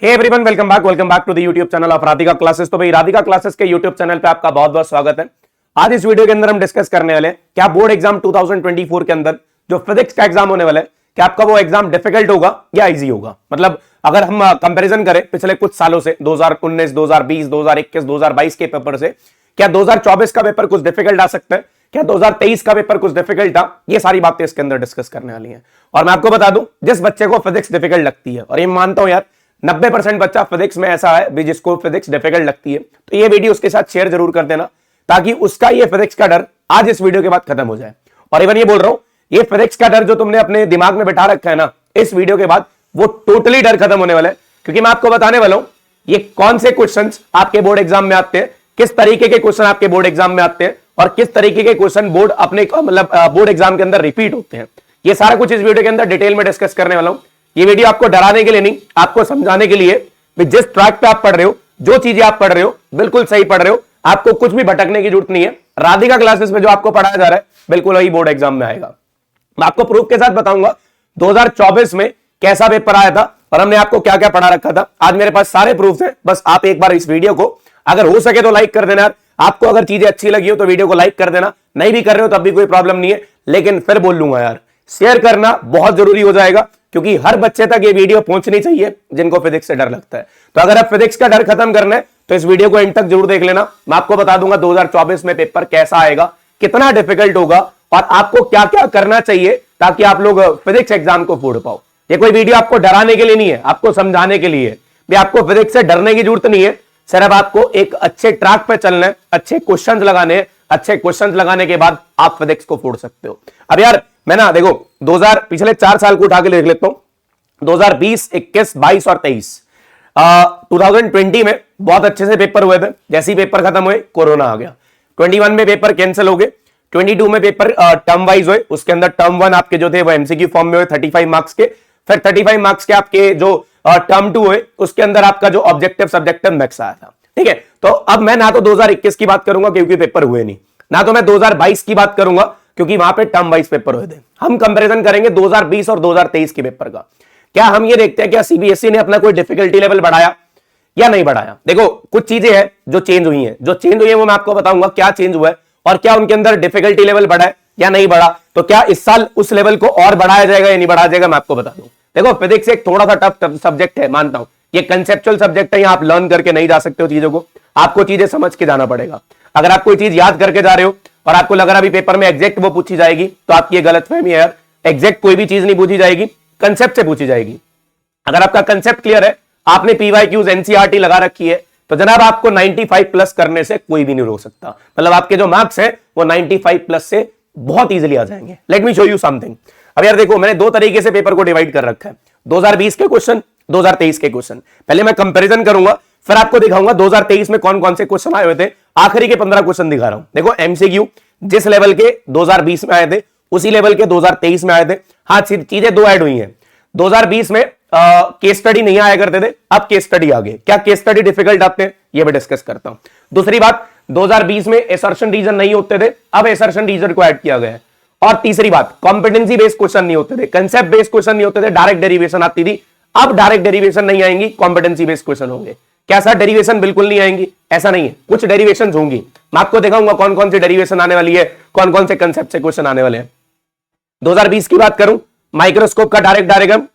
Hey everyone, welcome back to the YouTube channel of Radhika classes. तो भाई Radhika classes के YouTube channel पे आपका बहुत बहुत स्वागत है। आज इस वीडियो के अंदर हम डिस्कस करने वाले हैं क्या बोर्ड एग्जाम 2024 के अंदर जो फिजिक्स का एग्जाम होने वाला है, क्या आपका वो एग्जाम डिफिकल्ट होगा या इजी होगा। मतलब अगर हम कंपैरिजन करें पिछले कुछ सालों से 2019, 2020, 2021, 2022 के पेपर से, क्या 2024 का पेपर कुछ डिफिकल्ट आ सकता है, क्या 2023 का पेपर कुछ डिफिकल्ट था, ये सारी बातें इसके अंदर डिस्कस करने वाली हैं। और मैं आपको बता दूं, जिस बच्चे को फिजिक्स डिफिकल्ट लगती है, और ये मानता हूं यार 90% बच्चा फिजिक्स में ऐसा है भी जिसको फिजिक्स डिफिकल्ट लगती है, तो ये वीडियो उसके साथ शेयर जरूर कर देना ताकि उसका ये फिजिक्स का डर आज इस वीडियो के बाद खत्म हो जाए। और इवन ये बोल रहा हूं, ये फिजिक्स का डर जो तुमने अपने दिमाग में बैठा रखा है ना, इस वीडियो के बाद वो टोटली डर खत्म होने वाला है। क्योंकि मैं आपको बताने वाला हूं ये कौन से क्वेश्चंस आपके बोर्ड एग्जाम में आते हैं, किस तरीके के क्वेश्चन आपके बोर्ड एग्जाम में आते हैं और किस तरीके के क्वेश्चन बोर्ड अपने मतलब बोर्ड एग्जाम के अंदर रिपीट होते हैं। ये सारा कुछ इस वीडियो के अंदर डिटेल में डिस्कस करने वाला हूं। ये वीडियो आपको डराने के लिए नहीं, आपको समझाने के लिए जिस ट्रैक पे आप पढ़ रहे हो, जो चीजें आप पढ़ रहे हो बिल्कुल सही पढ़ रहे हो, आपको कुछ भी भटकने की जरूरत नहीं है। राधिका क्लासेस में जो आपको पढ़ाया जा रहा है बिल्कुल वही बोर्ड एग्जाम में आएगा। मैं आपको प्रूफ के साथ बताऊंगा 2024 में कैसा पेपर आया था और हमने आपको क्या क्या पढ़ा रखा था। आज मेरे पास सारे प्रूफ हैं, बस आप एक बार इस वीडियो को अगर हो सके तो लाइक कर देना यार। आपको अगर चीजें अच्छी लगी हो तो वीडियो को लाइक कर देना, नहीं भी कर रहे हो तब भी कोई प्रॉब्लम नहीं है, लेकिन फिर बोल लूंगा यार शेयर करना बहुत जरूरी हो जाएगा क्योंकि हर बच्चे तक ये वीडियो पहुंचनी चाहिए जिनको फिजिक्स से डर लगता है। तो अगर आप फिजिक्स का डर खत्म करना है तो इस वीडियो को एंड तक जरूर देख लेना। मैं आपको बता दूंगा 2024 में पेपर कैसा आएगा, कितना डिफिकल्ट होगा और आपको क्या क्या करना चाहिए ताकि आप लोग फिजिक्स एग्जाम को फोड़ पाओ। ये कोई वीडियो आपको डराने के लिए नहीं है, आपको समझाने के लिए भी आपको फिजिक्स से डरने की जरूरत नहीं है। सिर्फ आपको एक अच्छे ट्रैक पे चलना है, अच्छे क्वेश्चंस लगाने हैं, अच्छे क्वेश्चंस लगाने के बाद आप फिजिक्स को फोड़ सकते हो। अब यार मैं ना देखो 2000 पिछले 4 साल को उठा के लिख लेता हूं। 2020, 21, 22 और 23 2020 में बहुत अच्छे से पेपर हुए थे। जैसे ही पेपर खत्म हुए कोरोना आ गया। 21 में पेपर कैंसिल हो गए। 22 में पेपर टर्म वाइज हुए, उसके अंदर टर्म 1 आपके जो थे वो एमसीक्यू फॉर्म में हुए 35 मार्क्स के। फिर 35 मार्क्स के आपके जो टर्म 2 हुए उसके अंदर आपका जो ऑब्जेक्टिव सब्जेक्टिव मैथ्स आया था। ठीक है, तो अब मैं ना तो 2021 की बात करूंगा क्योंकि पेपर हुए नहीं, ना तो मैं 2022 की बात करूंगा क्योंकि वहां पे टर्म वाइज पेपर हुए थे। हम कंपैरिजन करेंगे 2020 और 2023 के पेपर का। क्या हम ये देखते हैं क्या सीबीएसई ने अपना कोई डिफिकल्टी लेवल बढ़ाया या नहीं बढ़ाया। देखो कुछ चीजें हैं जो चेंज हुई हैं, जो चेंज हुई है वो मैं आपको बताऊंगा क्या चेंज हुआ है और क्या उनके अंदर डिफिकल्टी लेवल बढ़ा है या नहीं बढ़ा। तो क्या इस साल उस लेवल को और बढ़ाया जाएगा या नहीं बढ़ाया जाएगा, मैं आपको बता दूं। देखो फिजिक्स एक थोड़ा सा टफ सब्जेक्ट है, मानता हूं ये कंसेप्चुअल सब्जेक्ट है, आप लर्न करके नहीं जा सकते हो चीजों को, आपको चीजें समझ के जाना पड़ेगा। अगर आप कोई चीज याद करके जा रहे हो और आपको लग रहा है पेपर में एग्जैक्ट वो पूछी जाएगी तो आपकी ये गलतफहमी है यार। एग्जैक्ट कोई भी चीज नहीं पूछी जाएगी, कंसेप्ट से पूछी जाएगी। अगर आपका कंसेप्ट क्लियर है, आपने पीवाईक्यूज एनसीईआरटी लगा रखी है, तो जनाब आपको 95 प्लस करने से कोई भी नहीं रोक सकता। मतलब आपके जो मार्क्स है वो 95 प्लस से बहुत इजीली आ जाएंगे। Let me show you something. अब यार देखो मैंने दो तरीके से पेपर को डिवाइड कर रखा है, 2020 के क्वेश्चन, 2023 के क्वेश्चन। पहले मैं कंपैरिजन करूंगा, फिर आपको दिखाऊंगा 2023 में कौन कौन से क्वेश्चन आए हुए थे। आखिरी के 15 क्वेश्चन दिखा रहा हूं। देखो एमसीक्यू जिस लेवल के 2020 में आए थे उसी लेवल के 2023 में आए थे। हाँ चीजें दो ऐड हुई हैं। 2020 में केस स्टडी नहीं आया करते थे, अब केस स्टडी आ गए। क्या केस स्टडी डिफिकल्ट आते हैं, ये मैं डिस्कस करता हूं। दूसरी बात 2020 में एसर्शन रीजन नहीं होते थे, अब एसर्शन रीजन को ऐड किया गया है। और तीसरी बात कॉम्पिटेंसी बेस्ड क्वेश्चन नहीं होते थे, कंसेप्ट बेस्ड क्वेश्चन नहीं होते थे, डायरेक्ट डेरिवेशन आती थी। अब डायरेक्ट डेरिवेशन नहीं आएंगी, कॉम्पिटेंसी बेस्ड क्वेश्चन होंगे। क्या सर डेरिवेशन बिल्कुल नहीं आएंगी, ऐसा नहीं है, कुछ डेरिवेशन होंगी। मैं आपको दिखाऊंगा कौन कौन सी डेरिवेशन आने वाली है, कौन कौन से कंसेप्ट से क्वेश्चन आने वाले हैं। 2020 की बात करूं, माइक्रोस्कोप का डायरेक्ट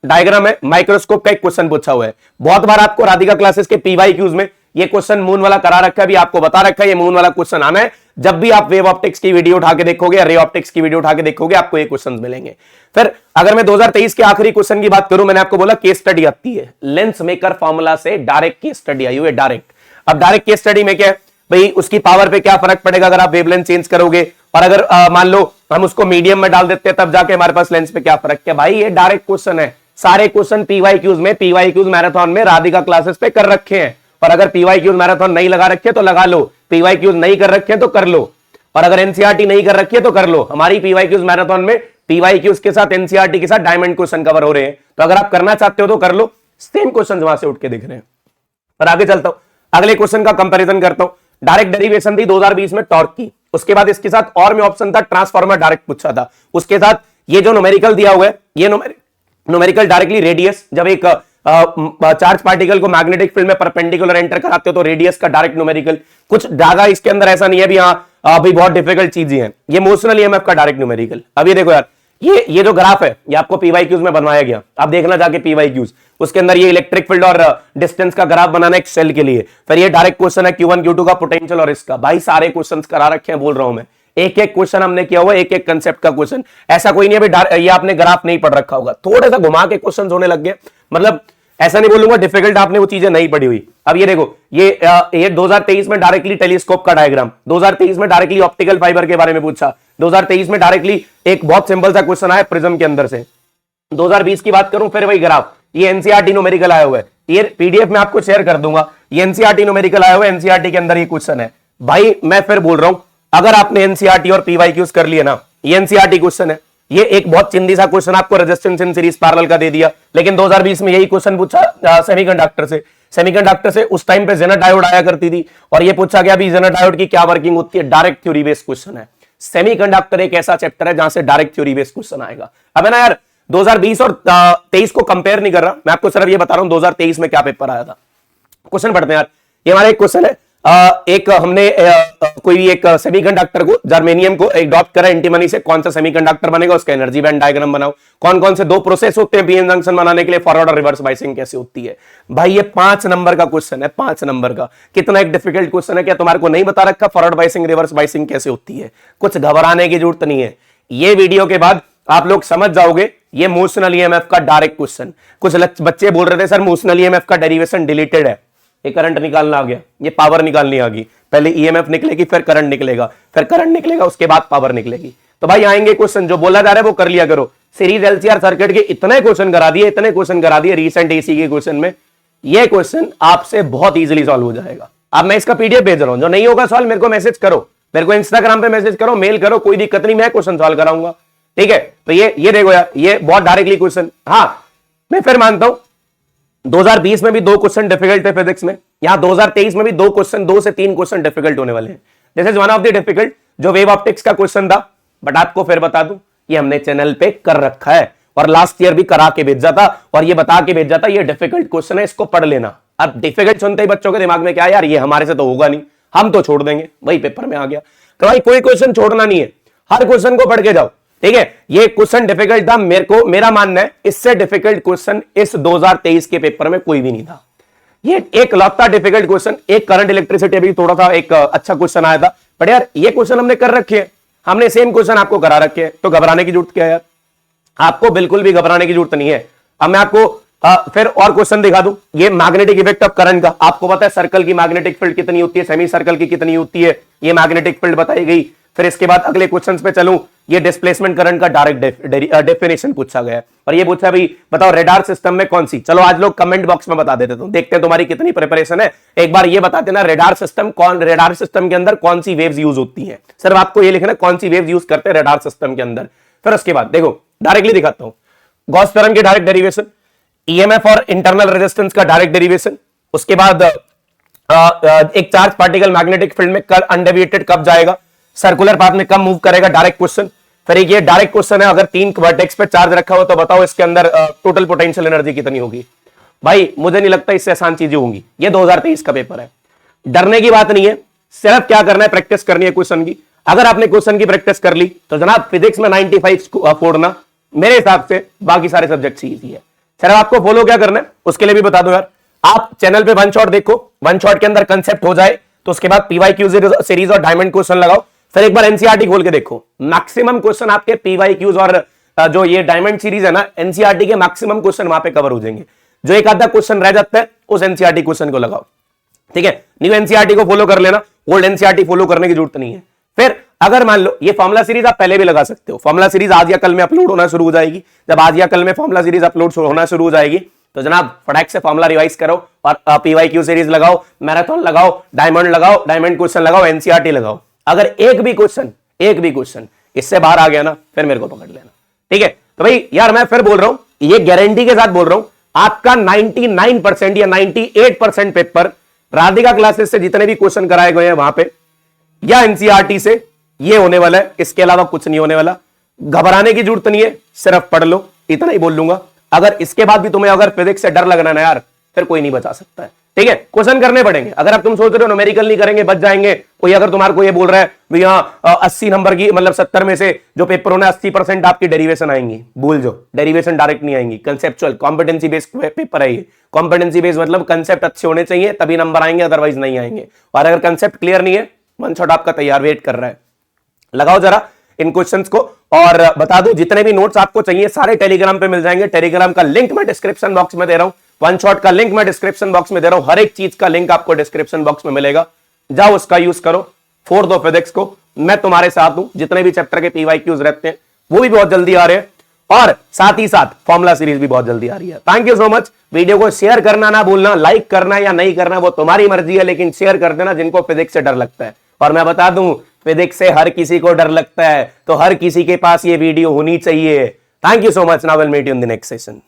डायग्राम है, माइक्रोस्कोप का एक क्वेश्चन पूछा हुआ है। बहुत बार आपको राधिका क्लासेस के पीवाईक्यूज में ये क्वेश्चन मून वाला करा रखा है, भी आपको बता रखा है ये मून वाला क्वेश्चन आना है। जब भी आप वेव ऑप्टिक्स की वीडियो उठा के देखोगे या रे ऑप्टिक्स की वीडियो उठा के देखोगे आपको ये क्वेश्चंस मिलेंगे। फिर अगर मैं 2023 के आखिरी क्वेश्चन की बात करूं, मैंने आपको बोला केस स्टडी आती है, लेंस मेकर फॉर्मूला से डायरेक्ट केस स्टडी आई हुई है, डायरेक्ट। अब डायरेक्ट केस स्टडी में क्या है भाई, उसकी पावर पे क्या फर्क पड़ेगा अगर आप वेवलेंथ चेंज करोगे, और अगर मान लो हम उसको मीडियम में डाल देते हैं तब जाके हमारे पास लेंस पे क्या फर्क है। भाई ये डायरेक्ट क्वेश्चन है, सारे क्वेश्चन पीवाईक्यूज में, पीवाईक्यूज मैराथन में राधिका क्लासेस पे कर रखे हैं। और अगर पीवाईक्यूज मैराथन नहीं लगा रखे तो लगा लो, पीवाईक्यूज नहीं कर रखे तो कर लो, और अगर एनसीईआरटी नहीं कर रखी है तो कर लो। हमारी पीवाईक्यूज मैराथन में पीवाईक्यूज के साथ एनसीईआरटी के साथ डायमंड क्वेश्चन कवर हो रहे हैं, तो अगर आप करना चाहते हो तो कर लो। सेम क्वेश्चन वहां से उठ के दिख रहे हैं। और आगे चलता हूं, अगले क्वेश्चन का कंपैरिजन करता हूं। डायरेक्ट डेरिवेशन थी 2020 में टॉर्क की, उसके बाद इसके साथ और में ऑप्शन था ट्रांसफार्मर डायरेक्ट पूछा था, उसके साथ ये जो न्यूमेरिकल दिया हुआ है, ये न्यूमेरिकल डायरेक्टली रेडियस, जब एक चार्ज पार्टिकल को मैग्नेटिक फील्ड में परपेंडिकुलर एंटर कराते हो तो रेडियस का डायरेक्ट न्यूमेरिकल, कुछ ज्यादा इसके अंदर ऐसा नहीं है भी हाँ अभी बहुत डिफिकल्ट चीजें हैं। ये मोशनल ईएमएफ का डायरेक्ट न्यूमेरिकल। अब ये देखो यार, ये जो ग्राफ है ये आपको पीवाईक्यूज में बनवाया गया, आप देखना जाके पीवाईक्यूज, उसके अंदर ये इलेक्ट्रिक फील्ड और डिस्टेंस का ग्राफ बनाना एक सेल के लिए। फिर ये डायरेक्ट क्वेश्चन है Q1 Q2 का पोटेंशियल और इसका। भाई सारे क्वेश्चंस करा रखे हैं, बोल रहा हूं मैं, एक एक क्वेश्चन हमने किया हुआ, एक एक कंसेप्ट का क्वेश्चन। ऐसा कोई नहीं है ये आपने ग्राफ नहीं पढ़ रखा होगा, थोड़ा सा घुमा के क्वेश्चन होने लग गए। मतलब ऐसा नहीं बोलूंगा डिफिकल्ट आपने वो चीजें नहीं पढ़ी हुई। अब ये देखो, ये 2023 में डायरेक्टली टेलीस्कोप का डायग्राम, 2023 में डायरेक्टली ऑप्टिकल फाइबर के बारे में पूछा, 2023 में डायरेक्टली एक बहुत सिंपल सा क्वेश्चन आया प्रिज्म के अंदर से। 2020 की बात करूं फिर वही ग्राफ, ये एनसीईआरटी न्यूमेरिकल आया हुआ है, ये पीडीएफ में आपको शेयर कर दूंगा, ये एनसीईआरटी न्यूमेरिकल आया हुआ है, एनसीईआरटी के अंदर ये क्वेश्चन है। भाई मैं फिर बोल रहा हूं, अगर आपने एनसीईआरटी और पीवाईक्यूज कर लिए ना, ये एनसीईआरटी क्वेश्चन है, ये एक बहुत चिंदी सा क्वेश्चन आपको रेजिस्टेंस इन सीरीज पैरेलल का दे दिया, लेकिन 2020 में यही क्वेश्चन पूछा सेमीकंडक्टर से। सेमीकंडक्टर से उस टाइम पे जेनर डायोड आया करती थी और ये पूछा गया भी जेनर डायोड की क्या वर्किंग होती है, डायरेक्ट थ्योरी बेस्ड क्वेश्चन है। सेमीकंडक्टर एक ऐसा चैप्टर है जहां से डायरेक्ट थ्योरी बेस्ड क्वेश्चन आएगा। अब है ना यार, 2020 और 23 को कंपेयर नहीं कर रहा मैं, आपको सिर्फ ये बता रहा हूं 2023 में क्या पेपर आया था। क्वेश्चन पढ़ते हैं यार, ये हमारा एक क्वेश्चन है, एक हमने कोई भी एक सेमीकंडक्टर को, जर्मेनियम को एक डॉट करा एंटीमनी से, कौन सा सेमीकंडक्टर बनेगा उसका एनर्जी बैंड डायग्राम बनाओ। कौन कौन से दो प्रोसेस होते हैं पीएन जंक्शन बनाने के लिए, फॉरवर्ड और रिवर्स बाइसिंग कैसे होती है। भाई ये 5 नंबर का क्वेश्चन है, 5 नंबर का। कितना एक डिफिकल्ट क्वेश्चन है, क्या तुम्हारे को नहीं बता रखा फॉरवर्ड बाइसिंग रिवर्स बाइसिंग कैसे होती है। कुछ घबराने की जरूरत नहीं है, ये वीडियो के बाद आप लोग समझ जाओगे। ये मोशनल ईएमएफ का डायरेक्ट क्वेश्चन, कुछ बच्चे बोल रहे थे सर मोशनल ईएमएफ का डेरिवेशन डिलीटेड है, ये करंट निकालना आ गया, ये पावर निकालनी आ गई। पहले ईएमएफ निकलेगी फिर करंट निकलेगा, फिर करंट निकलेगा उसके बाद पावर निकलेगी। तो भाई आएंगे क्वेश्चन, जो बोला जा रहा है वो कर लिया करो। सीरीज एलसीआर सर्किट के इतने क्वेश्चन करा दिए, इतने क्वेश्चन करा दिए रिसेंट एसी के क्वेश्चन में, ये क्वेश्चन आपसे बहुत इजीली सॉल्व हो जाएगा। अब मैं इसका पीडीएफ भेज रहा हूं, जो नहीं होगा सॉल्व मेरे को मैसेज करो, मेरे को इंस्टाग्राम पे मैसेज करो, मेल करो, कोई दिक्कत नहीं, मैं क्वेश्चन सॉल्व कराऊंगा। ठीक है, तो ये देखो यार, ये बहुत डायरेक्टली क्वेश्चन। हाँ मैं फिर मानता हूं 2020 में भी 2 क्वेश्चन डिफिकल्ट थे फिजिक्स में, यहां 2023 में भी 2 क्वेश्चन, 2 से 3 क्वेश्चन डिफिकल्ट होने वाले हैं। This is one of the difficult, जो वेव ऑप्टिक्स का क्वेश्चन था। बट आपको फिर बता दूं, ये हमने चैनल पे कर रखा है और लास्ट ईयर भी करा के भेजा था और ये बता के भेजा था ये डिफिकल्ट क्वेश्चन है, इसको पढ़ लेना। अब डिफिकल्ट सुनते ही बच्चों के दिमाग में क्या है, यार ये हमारे से तो होगा नहीं, हम तो छोड़ देंगे, वही पेपर में आ गया। तो भाई कोई क्वेश्चन छोड़ना नहीं है, हर क्वेश्चन को पढ़ के जाओ। ठीक है, ये क्वेश्चन डिफिकल्ट था, मेरा मानना है इससे डिफिकल्ट क्वेश्चन इस 2023 के पेपर में कोई भी नहीं था। ये एक लौता डिफिकल्ट क्वेश्चन, एक करंट इलेक्ट्रिसिटी भी थोड़ा सा एक अच्छा क्वेश्चन आया था, बट यार ये क्वेश्चन हमने कर रखे हैं, हमने सेम क्वेश्चन आपको करा रखे हैं, तो घबराने की जरूरत क्या है यार, आपको बिल्कुल भी घबराने की जरूरत नहीं है। अब मैं आपको फिर और क्वेश्चन दिखा दूं, ये मैग्नेटिक इफेक्ट ऑफ करंट का। आपको पता है सर्कल की मैग्नेटिक फील्ड कितनी होती है, सेमी सर्कल की कितनी होती है, ये मैग्नेटिक फील्ड बताई गई। फिर इसके बाद अगले क्वेश्चन पे चलूं, ये डिस्प्लेसमेंट करंट का डायरेक्ट डेफिनेशन पूछा गया है और ये पूछा भाई बताओ रेडार सिस्टम में कौन सी। चलो आज लोग कमेंट बॉक्स में बता देते, तो देखते हैं तुम्हारी कितनी प्रिपरेशन है। एक बार ये बता देना रेडार सिस्टम के अंदर कौन सी वेव्स यूज होती है, सिर्फ आपको ये लिखना कौन सी वेव्स यूज करते हैं रेडार सिस्टम के अंदर। फिर उसके बाद देखो डायरेक्टली दिखाता हूं, गॉस थ्योरम की डायरेक्ट डेरिवेशन, ईएमएफ और इंटरनल रेजिस्टेंस का डायरेक्ट डेरिवेशन। उसके बाद एक चार्ज पार्टिकल मैग्नेटिक फील्ड में अनडेविएटेड कब जाएगा, सर्कुलर पाथ में कब मूव करेगा, डायरेक्ट क्वेश्चन। फिर एक ये डायरेक्ट क्वेश्चन है, अगर 3 वर्टेक्स पे चार्ज रखा हो तो बताओ इसके अंदर टोटल पोटेंशियल एनर्जी कितनी होगी। भाई मुझे नहीं लगता इससे आसान चीजें होंगी, ये 2023 का पेपर है, डरने की बात नहीं है, सिर्फ क्या करना है प्रैक्टिस करनी है क्वेश्चन की। अगर आपने क्वेश्चन की प्रैक्टिस कर ली तो जनाब फिजिक्स में 95 फोड़ना मेरे हिसाब से बाकी सारे सब्जेक्ट इजी है। सिर्फ आपको फॉलो क्या करना है उसके लिए भी बता दो यार, आप चैनल पे वन शॉट देखो, वन शॉट के अंदर कंसेप्ट हो जाए तो उसके बाद पीवाईक्यू सीरीज और डायमंड क्वेश्चन लगाओ, फिर एक बार एनसीईआरटी खोल के देखो। मैक्सिमम क्वेश्चन आपके पीवाईक्यूज और जो ये डायमंड सीरीज है ना, एनसीईआरटी के मैक्सिमम क्वेश्चन वहां पे कवर हो जाएंगे। जो एक आधा क्वेश्चन रह जाता है उस एनसीईआरटी क्वेश्चन को लगाओ, ठीक है। न्यू एनसीईआरटी को फॉलो कर लेना, ओल्ड एनसीईआरटी फॉलो करने की जरूरत नहीं है। फिर अगर मान लो ये फॉर्मुला सीरीज आप पहले भी लगा सकते हो, फॉर्मुला सीरीज आज या कल में अपलोड होना शुरू हो जाएगी। जब आज या कल में फॉर्मुला सीरीज अपलोड होना शुरू हो जाएगी तो जनाब फटाक से फॉर्मुला रिवाइज करो और पीवाईक्यू सीरीज लगाओ, मैराथन लगाओ, डायमंड क्वेश्चन लगाओ, एनसीईआरटी लगाओ। अगर एक भी क्वेश्चन इससे बाहर आ गया ना, फिर मेरे को पकड़ लेना, ठीक है। तो भाई यार मैं फिर बोल रहा हूं, ये गारंटी के साथ बोल रहा हूं, आपका 99% या 98% पेपर राधिका क्लासेस से जितने भी क्वेश्चन कराए गए हैं वहां पे या एनसीईआरटी से ये होने वाला है, इसके अलावा कुछ नहीं होने वाला। घबराने की जरूरत नहीं है, सिर्फ पढ़ लो, इतना ही बोल लूंगा। अगर इसके बाद भी तुम्हें अगर फिजिक्स से डर लगना ना यार, फिर कोई नहीं बचा सकता है। ठीक है, क्वेश्चन करने पड़ेंगे। अगर आप तुम सोच रहे हो न्यूमेरिकल नहीं करेंगे बच जाएंगे, कोई अगर तुम्हारे को ये बोल रहा है भैया 80 नंबर की मतलब 70 में से जो पेपर होना 80% आपकी डेरिवेशन आएंगी, भूल जाओ, डेरिवेशन डायरेक्ट नहीं आएंगी, कंसेप्चुअल कॉम्पिटेंसी बेस्ड पेपर है ये। कॉम्पिटेंसी बेस्ड मतलब कंसेप्ट अच्छे होने चाहिए तभी नंबर आएंगे, अदरवाइज नहीं आएंगे। और अगर कंसेप्ट क्लियर नहीं है, वन शॉट आपका तैयार वेट कर रहा है। लगाओ जरा इन क्वेश्चंस को और बता दो जितने भी नोट्स आपको चाहिए सारे टेलीग्राम पे मिल जाएंगे। टेलीग्राम का लिंक मैं डिस्क्रिप्शन बॉक्स में दे रहा हूं, वन शॉट का लिंक मैं डिस्क्रिप्शन बॉक्स में दे रहा हूं, हर एक चीज का लिंक आपको डिस्क्रिप्शन बॉक्स में मिलेगा, जाओ उसका यूज करो, फोड़ दो फिजिक्स को। मैं तुम्हारे साथ हूं, जितने भी चैप्टर के पीवाईक्यूज रहते हैं वो भी बहुत जल्दी आ रहे हैं और साथ ही साथ फॉर्मूला सीरीज भी बहुत जल्दी आ रही है। Thank you so much. Video को शेयर करना ना भूलना, लाइक करना या नहीं करना वो तुम्हारी मर्जी है, लेकिन शेयर कर देना जिनको फिजिक्स से डर लगता है। और मैं बता दूं फिजिक्स से हर किसी को डर लगता है, तो हर किसी के पास ये वीडियो होनी चाहिए। Thank you so much. Now will meet you in the next session.